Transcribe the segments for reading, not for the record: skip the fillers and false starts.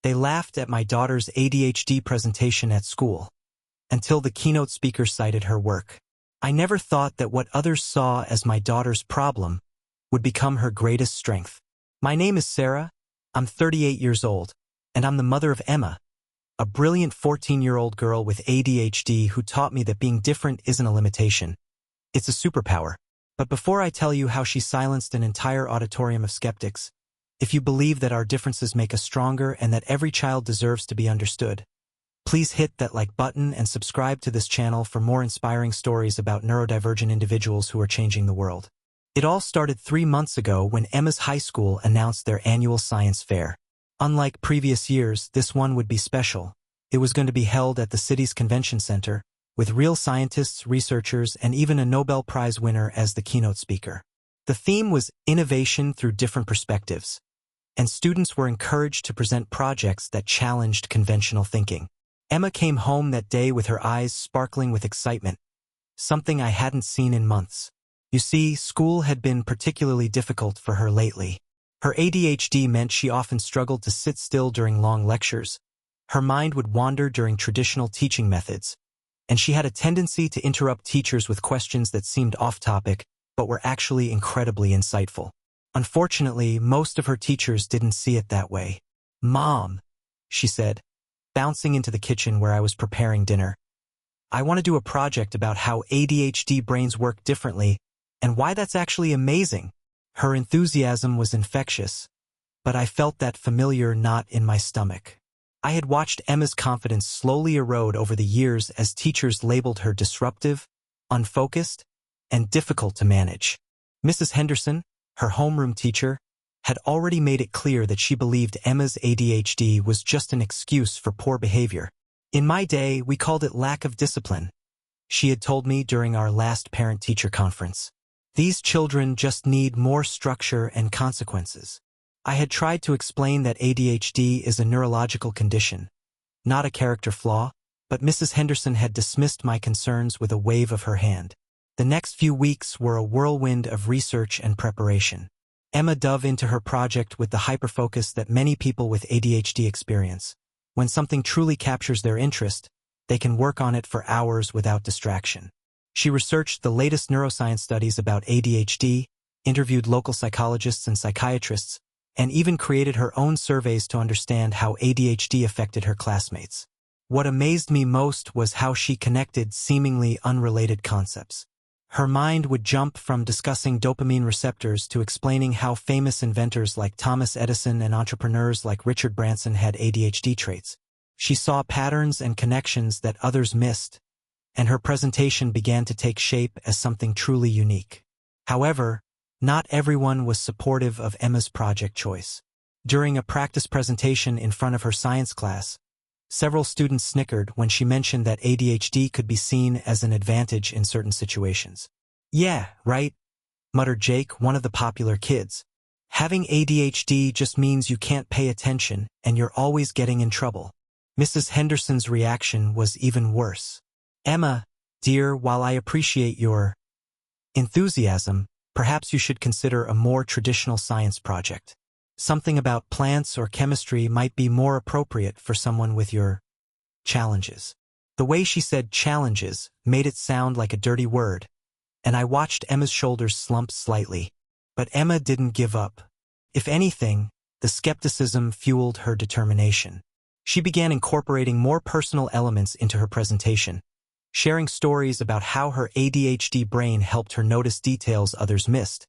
They laughed at my daughter's ADHD presentation at school, until the keynote speaker cited her work. I never thought that what others saw as my daughter's problem would become her greatest strength. My name is Sarah, I'm 38 years old, and I'm the mother of Emma, a brilliant 14-year-old girl with ADHD who taught me that being different isn't a limitation. It's a superpower. But before I tell you how she silenced an entire auditorium of skeptics, if you believe that our differences make us stronger and that every child deserves to be understood, please hit that like button and subscribe to this channel for more inspiring stories about neurodivergent individuals who are changing the world. It all started 3 months ago when Emma's high school announced their annual science fair. Unlike previous years, this one would be special. It was going to be held at the city's convention center, with real scientists, researchers, and even a Nobel Prize winner as the keynote speaker. The theme was innovation through different perspectives, and students were encouraged to present projects that challenged conventional thinking. Emma came home that day with her eyes sparkling with excitement, something I hadn't seen in months. You see, school had been particularly difficult for her lately. Her ADHD meant she often struggled to sit still during long lectures. Her mind would wander during traditional teaching methods, and she had a tendency to interrupt teachers with questions that seemed off-topic, but were actually incredibly insightful. Unfortunately, most of her teachers didn't see it that way. "Mom," she said, bouncing into the kitchen where I was preparing dinner, "I want to do a project about how ADHD brains work differently and why that's actually amazing." Her enthusiasm was infectious, but I felt that familiar knot in my stomach. I had watched Emma's confidence slowly erode over the years as teachers labeled her disruptive, unfocused, and difficult to manage. Mrs. Henderson, her homeroom teacher, had already made it clear that she believed Emma's ADHD was just an excuse for poor behavior. "In my day, we called it lack of discipline," she had told me during our last parent-teacher conference. "These children just need more structure and consequences." I had tried to explain that ADHD is a neurological condition, not a character flaw, but Mrs. Henderson had dismissed my concerns with a wave of her hand. The next few weeks were a whirlwind of research and preparation. Emma dove into her project with the hyperfocus that many people with ADHD experience. When something truly captures their interest, they can work on it for hours without distraction. She researched the latest neuroscience studies about ADHD, interviewed local psychologists and psychiatrists, and even created her own surveys to understand how ADHD affected her classmates. What amazed me most was how she connected seemingly unrelated concepts. Her mind would jump from discussing dopamine receptors to explaining how famous inventors like Thomas Edison and entrepreneurs like Richard Branson had ADHD traits. She saw patterns and connections that others missed, and her presentation began to take shape as something truly unique. However, not everyone was supportive of Emma's project choice. During a practice presentation in front of her science class, several students snickered when she mentioned that ADHD could be seen as an advantage in certain situations. "Yeah, right," muttered Jake, one of the popular kids. "Having ADHD just means you can't pay attention and you're always getting in trouble." Mrs. Henderson's reaction was even worse. "Emma, dear, while I appreciate your enthusiasm, perhaps you should consider a more traditional science project. Something about plants or chemistry might be more appropriate for someone with your challenges." The way she said challenges made it sound like a dirty word, and I watched Emma's shoulders slump slightly. But Emma didn't give up. If anything, the skepticism fueled her determination. She began incorporating more personal elements into her presentation, sharing stories about how her ADHD brain helped her notice details others missed,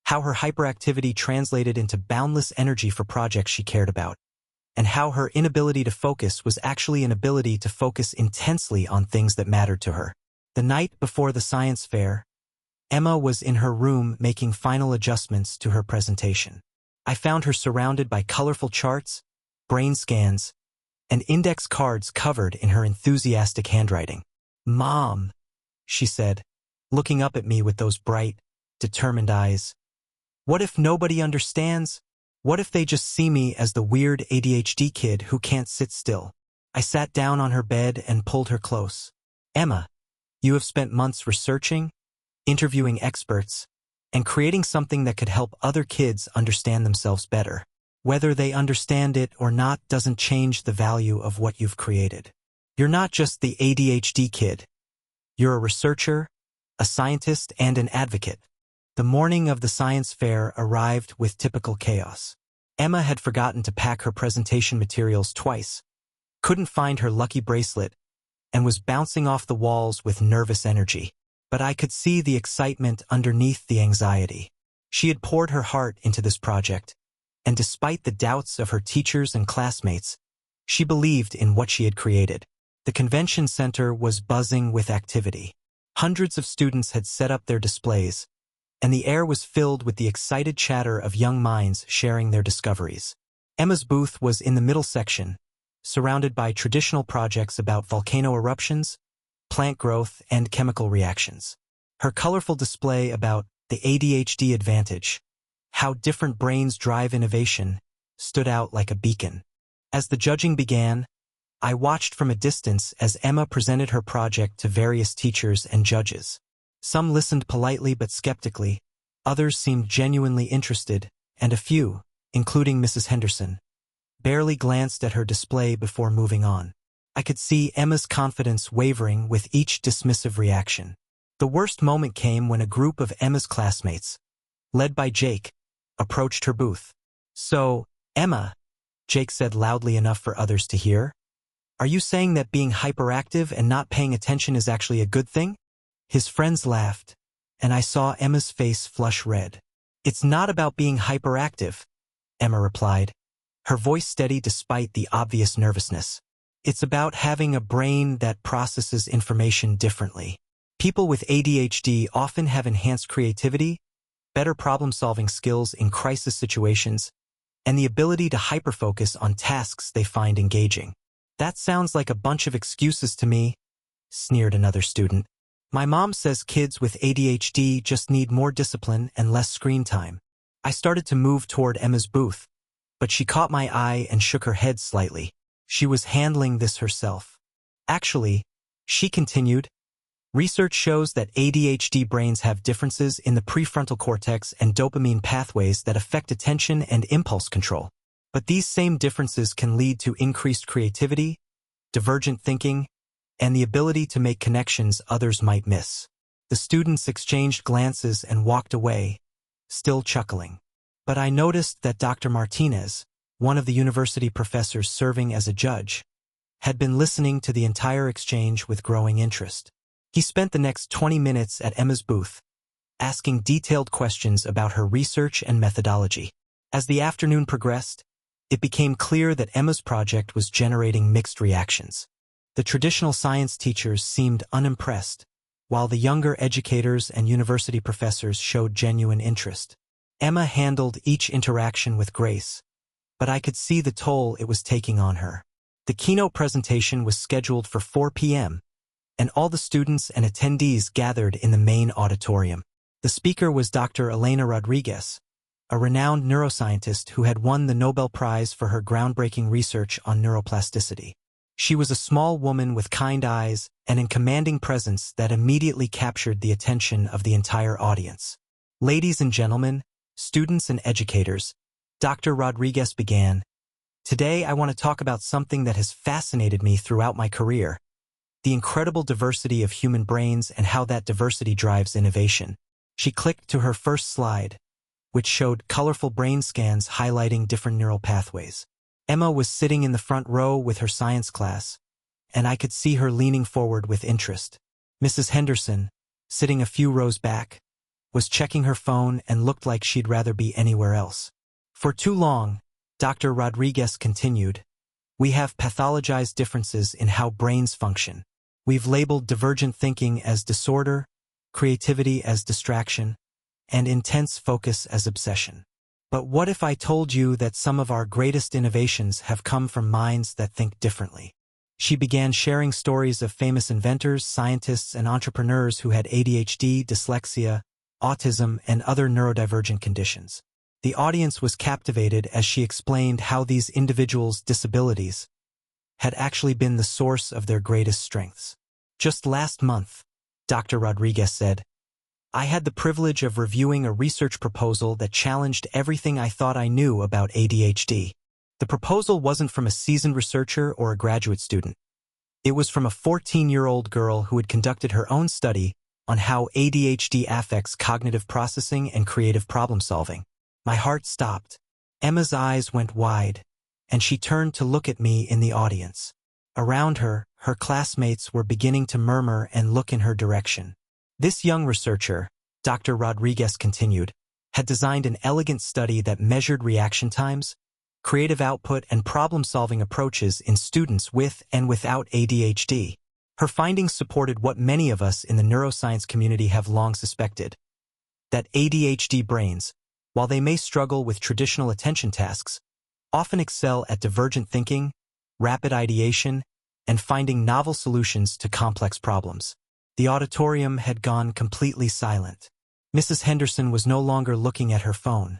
how her hyperactivity translated into boundless energy for projects she cared about, and how her inability to focus was actually an ability to focus intensely on things that mattered to her. The night before the science fair, Emma was in her room making final adjustments to her presentation. I found her surrounded by colorful charts, brain scans, and index cards covered in her enthusiastic handwriting. "Mom," she said, looking up at me with those bright, determined eyes, "what if nobody understands? What if they just see me as the weird ADHD kid who can't sit still?" I sat down on her bed and pulled her close. "Emma, you have spent months researching, interviewing experts, and creating something that could help other kids understand themselves better. Whether they understand it or not doesn't change the value of what you've created. You're not just the ADHD kid. You're a researcher, a scientist, and an advocate. The morning of the science fair arrived with typical chaos. Emma had forgotten to pack her presentation materials twice, couldn't find her lucky bracelet, and was bouncing off the walls with nervous energy. But I could see the excitement underneath the anxiety. She had poured her heart into this project, and despite the doubts of her teachers and classmates, she believed in what she had created. The convention center was buzzing with activity. Hundreds of students had set up their displays, and the air was filled with the excited chatter of young minds sharing their discoveries. Emma's booth was in the middle section, surrounded by traditional projects about volcano eruptions, plant growth, and chemical reactions. Her colorful display about the ADHD advantage, how different brains drive innovation, stood out like a beacon. As the judging began, I watched from a distance as Emma presented her project to various teachers and judges. Some listened politely but skeptically, others seemed genuinely interested, and a few, including Mrs. Henderson, barely glanced at her display before moving on. I could see Emma's confidence wavering with each dismissive reaction. The worst moment came when a group of Emma's classmates, led by Jake, approached her booth. "So, Emma," Jake said loudly enough for others to hear, "are you saying that being hyperactive and not paying attention is actually a good thing?" His friends laughed, and I saw Emma's face flush red. "It's not about being hyperactive," Emma replied, her voice steady despite the obvious nervousness. "It's about having a brain that processes information differently. People with ADHD often have enhanced creativity, better problem-solving skills in crisis situations, and the ability to hyperfocus on tasks they find engaging." "That sounds like a bunch of excuses to me," sneered another student. "My mom says kids with ADHD just need more discipline and less screen time." I started to move toward Emma's booth, but she caught my eye and shook her head slightly. She was handling this herself. "Actually," she continued, "research shows that ADHD brains have differences in the prefrontal cortex and dopamine pathways that affect attention and impulse control. But these same differences can lead to increased creativity, divergent thinking, and the ability to make connections others might miss." The students exchanged glances and walked away, still chuckling. But I noticed that Dr. Martinez, one of the university professors serving as a judge, had been listening to the entire exchange with growing interest. He spent the next 20 minutes at Emma's booth, asking detailed questions about her research and methodology. As the afternoon progressed, it became clear that Emma's project was generating mixed reactions. The traditional science teachers seemed unimpressed, while the younger educators and university professors showed genuine interest. Emma handled each interaction with grace, but I could see the toll it was taking on her. The keynote presentation was scheduled for 4 p.m., and all the students and attendees gathered in the main auditorium. The speaker was Dr. Elena Rodriguez, a renowned neuroscientist who had won the Nobel Prize for her groundbreaking research on neuroplasticity. She was a small woman with kind eyes and a commanding presence that immediately captured the attention of the entire audience. "Ladies and gentlemen, students and educators," Dr. Rodriguez began, "today I want to talk about something that has fascinated me throughout my career, the incredible diversity of human brains and how that diversity drives innovation." She clicked to her first slide, which showed colorful brain scans highlighting different neural pathways. Emma was sitting in the front row with her science class, and I could see her leaning forward with interest. Mrs. Henderson, sitting a few rows back, was checking her phone and looked like she'd rather be anywhere else. "For too long," Dr. Rodriguez continued, "we have pathologized differences in how brains function. We've labeled divergent thinking as disorder, creativity as distraction, and intense focus as obsession. But what if I told you that some of our greatest innovations have come from minds that think differently?" She began sharing stories of famous inventors, scientists, and entrepreneurs who had ADHD, dyslexia, autism, and other neurodivergent conditions. The audience was captivated as she explained how these individuals' disabilities had actually been the source of their greatest strengths. "Just last month," Dr. Rodriguez said, I had the privilege of reviewing a research proposal that challenged everything I thought I knew about ADHD. The proposal wasn't from a seasoned researcher or a graduate student. It was from a 14-year-old girl who had conducted her own study on how ADHD affects cognitive processing and creative problem-solving. My heart stopped. Emma's eyes went wide, and she turned to look at me in the audience. Around her, her classmates were beginning to murmur and look in her direction. This young researcher, Dr. Rodriguez continued, had designed an elegant study that measured reaction times, creative output, and problem-solving approaches in students with and without ADHD. Her findings supported what many of us in the neuroscience community have long suspected, that ADHD brains, while they may struggle with traditional attention tasks, often excel at divergent thinking, rapid ideation, and finding novel solutions to complex problems. The auditorium had gone completely silent. Mrs. Henderson was no longer looking at her phone.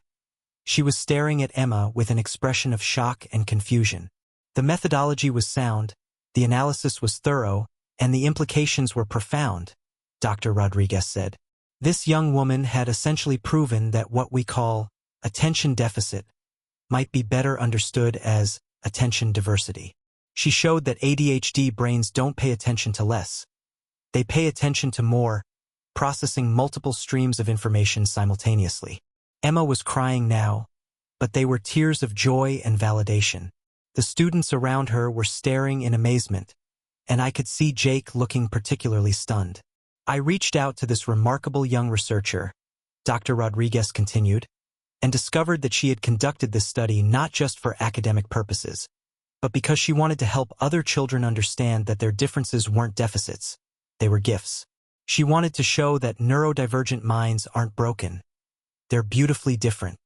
She was staring at Emma with an expression of shock and confusion. The methodology was sound, the analysis was thorough, and the implications were profound, Dr. Rodriguez said. This young woman had essentially proven that what we call attention deficit might be better understood as attention diversity. She showed that ADHD brains don't pay attention to less. They pay attention to more, processing multiple streams of information simultaneously. Emma was crying now, but they were tears of joy and validation. The students around her were staring in amazement, and I could see Jake looking particularly stunned. I reached out to this remarkable young researcher, Dr. Rodriguez continued, and discovered that she had conducted this study not just for academic purposes, but because she wanted to help other children understand that their differences weren't deficits, they were gifts. She wanted to show that neurodivergent minds aren't broken. They're beautifully different.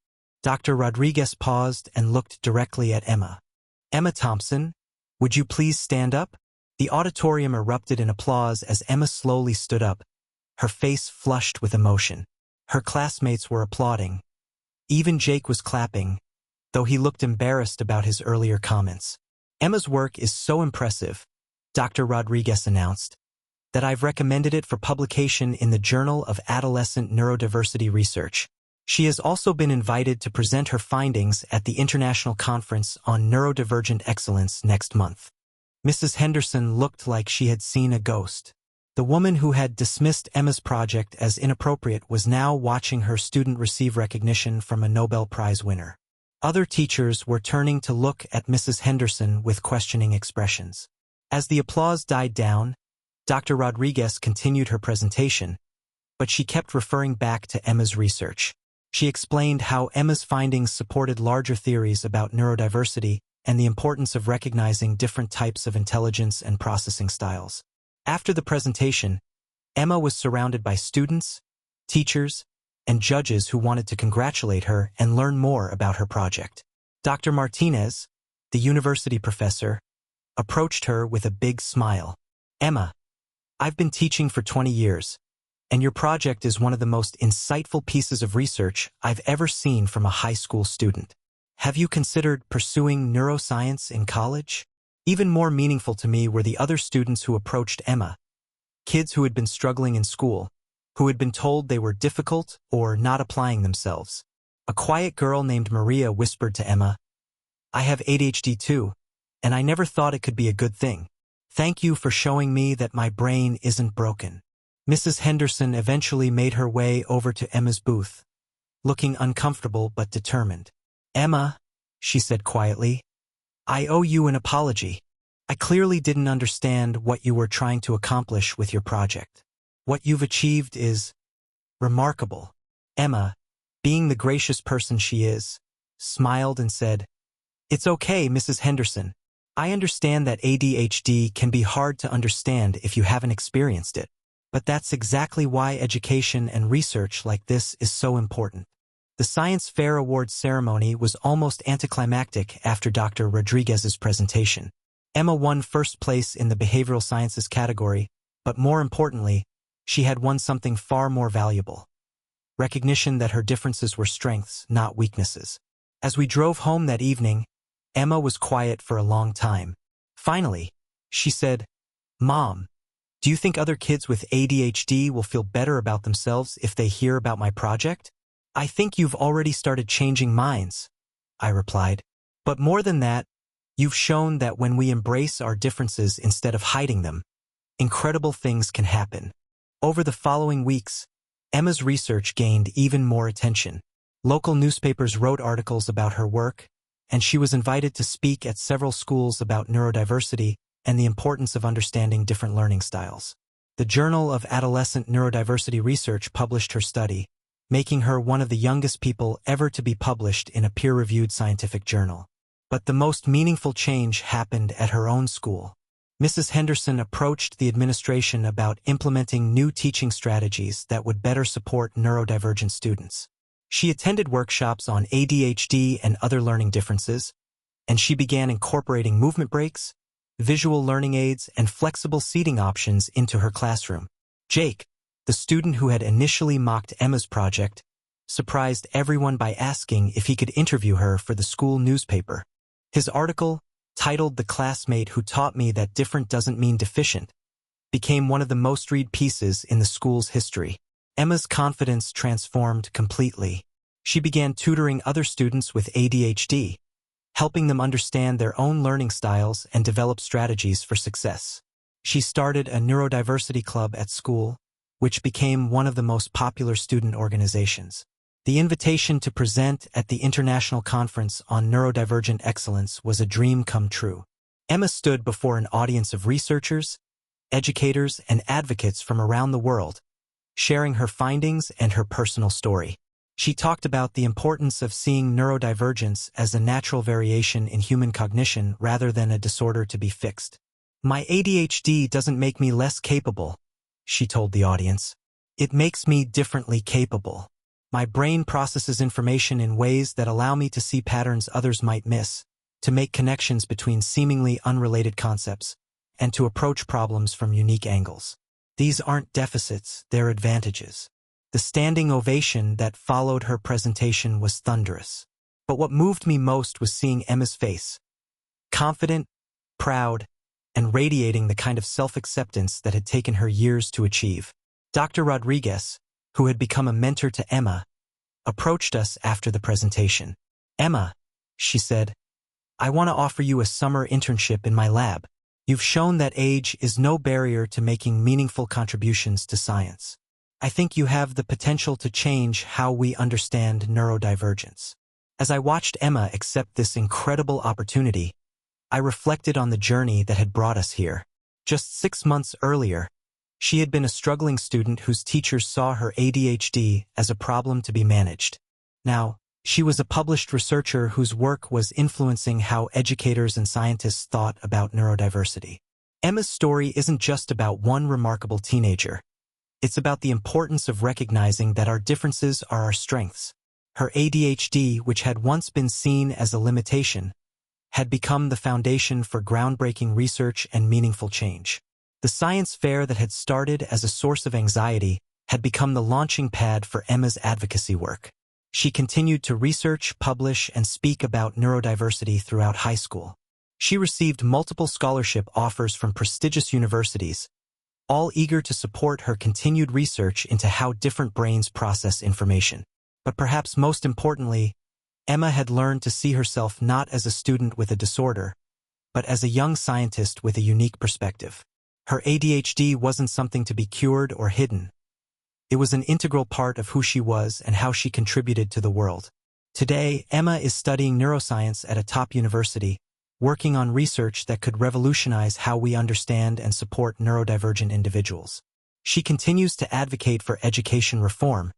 Dr. Rodriguez paused and looked directly at Emma. Emma Thompson, would you please stand up? The auditorium erupted in applause as Emma slowly stood up, her face flushed with emotion. Her classmates were applauding. Even Jake was clapping, though he looked embarrassed about his earlier comments. Emma's work is so impressive, Dr. Rodriguez announced, that I've recommended it for publication in the Journal of Adolescent Neurodiversity Research. She has also been invited to present her findings at the International Conference on Neurodivergent Excellence next month. Mrs. Henderson looked like she had seen a ghost. The woman who had dismissed Emma's project as inappropriate was now watching her student receive recognition from a Nobel Prize winner. Other teachers were turning to look at Mrs. Henderson with questioning expressions. As the applause died down, Dr. Rodriguez continued her presentation, but she kept referring back to Emma's research. She explained how Emma's findings supported larger theories about neurodiversity and the importance of recognizing different types of intelligence and processing styles. After the presentation, Emma was surrounded by students, teachers, and judges who wanted to congratulate her and learn more about her project. Dr. Martinez, the university professor, approached her with a big smile. Emma, I've been teaching for 20 years, and your project is one of the most insightful pieces of research I've ever seen from a high school student. Have you considered pursuing neuroscience in college? Even more meaningful to me were the other students who approached Emma, kids who had been struggling in school, who had been told they were difficult or not applying themselves. A quiet girl named Maria whispered to Emma, I have ADHD too, and I never thought it could be a good thing. Thank you for showing me that my brain isn't broken. Mrs. Henderson eventually made her way over to Emma's booth, looking uncomfortable but determined. Emma, she said quietly, I owe you an apology. I clearly didn't understand what you were trying to accomplish with your project. What you've achieved is remarkable. Emma, being the gracious person she is, smiled and said, It's okay, Mrs. Henderson. I understand that ADHD can be hard to understand if you haven't experienced it. But that's exactly why education and research like this is so important. The Science Fair Awards ceremony was almost anticlimactic after Dr. Rodriguez's presentation. Emma won first place in the behavioral sciences category, but more importantly, she had won something far more valuable. Recognition that her differences were strengths, not weaknesses. As we drove home that evening, Emma was quiet for a long time. Finally, she said, Mom, Do you think other kids with ADHD will feel better about themselves if they hear about my project? I think you've already started changing minds, I replied. But more than that, you've shown that when we embrace our differences instead of hiding them, incredible things can happen. Over the following weeks, Emma's research gained even more attention. Local newspapers wrote articles about her work, and she was invited to speak at several schools about neurodiversity and the importance of understanding different learning styles. The Journal of Adolescent Neurodiversity Research published her study, making her one of the youngest people ever to be published in a peer-reviewed scientific journal. But the most meaningful change happened at her own school. Mrs. Henderson approached the administration about implementing new teaching strategies that would better support neurodivergent students. She attended workshops on ADHD and other learning differences, and she began incorporating movement breaks, visual learning aids, and flexible seating options into her classroom. Jake, the student who had initially mocked Emma's project, surprised everyone by asking if he could interview her for the school newspaper. His article, titled "The Classmate Who Taught Me That Different Doesn't Mean Deficient," became one of the most read pieces in the school's history. Emma's confidence transformed completely. She began tutoring other students with ADHD, helping them understand their own learning styles and develop strategies for success. She started a neurodiversity club at school, which became one of the most popular student organizations. The invitation to present at the International Conference on Neurodivergent Excellence was a dream come true. Emma stood before an audience of researchers, educators, and advocates from around the world, sharing her findings and her personal story. She talked about the importance of seeing neurodivergence as a natural variation in human cognition rather than a disorder to be fixed. "My ADHD doesn't make me less capable," she told the audience. "It makes me differently capable. My brain processes information in ways that allow me to see patterns others might miss, to make connections between seemingly unrelated concepts, and to approach problems from unique angles. These aren't deficits, they're advantages." The standing ovation that followed her presentation was thunderous. But what moved me most was seeing Emma's face. Confident, proud, and radiating the kind of self-acceptance that had taken her years to achieve. Dr. Rodriguez, who had become a mentor to Emma, approached us after the presentation. "Emma," she said, "I want to offer you a summer internship in my lab. You've shown that age is no barrier to making meaningful contributions to science. I think you have the potential to change how we understand neurodivergence." As I watched Emma accept this incredible opportunity, I reflected on the journey that had brought us here. Just 6 months earlier, she had been a struggling student whose teachers saw her ADHD as a problem to be managed. Now, she was a published researcher whose work was influencing how educators and scientists thought about neurodiversity. Emma's story isn't just about one remarkable teenager. It's about the importance of recognizing that our differences are our strengths. Her ADHD, which had once been seen as a limitation, had become the foundation for groundbreaking research and meaningful change. The science fair that had started as a source of anxiety had become the launching pad for Emma's advocacy work. She continued to research, publish, and speak about neurodiversity throughout high school. She received multiple scholarship offers from prestigious universities, all eager to support her continued research into how different brains process information. But perhaps most importantly, Emma had learned to see herself not as a student with a disorder, but as a young scientist with a unique perspective. Her ADHD wasn't something to be cured or hidden. It was an integral part of who she was and how she contributed to the world. Today, Emma is studying neuroscience at a top university, working on research that could revolutionize how we understand and support neurodivergent individuals. She continues to advocate for education reform,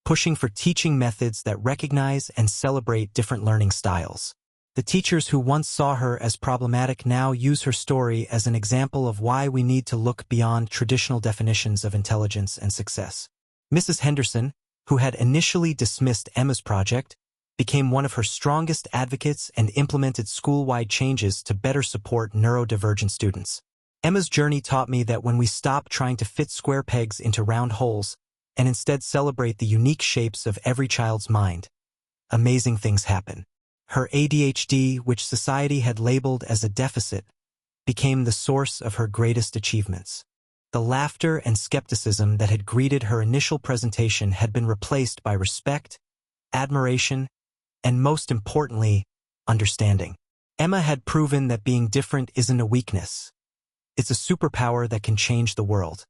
pushing for teaching methods that recognize and celebrate different learning styles. The teachers who once saw her as problematic now use her story as an example of why we need to look beyond traditional definitions of intelligence and success. Mrs. Henderson, who had initially dismissed Emma's project, became one of her strongest advocates and implemented school-wide changes to better support neurodivergent students. Emma's journey taught me that when we stop trying to fit square pegs into round holes and instead celebrate the unique shapes of every child's mind, amazing things happen. Her ADHD, which society had labeled as a deficit, became the source of her greatest achievements. The laughter and skepticism that had greeted her initial presentation had been replaced by respect, admiration, and most importantly, understanding. Emma had proven that being different isn't a weakness. It's a superpower that can change the world.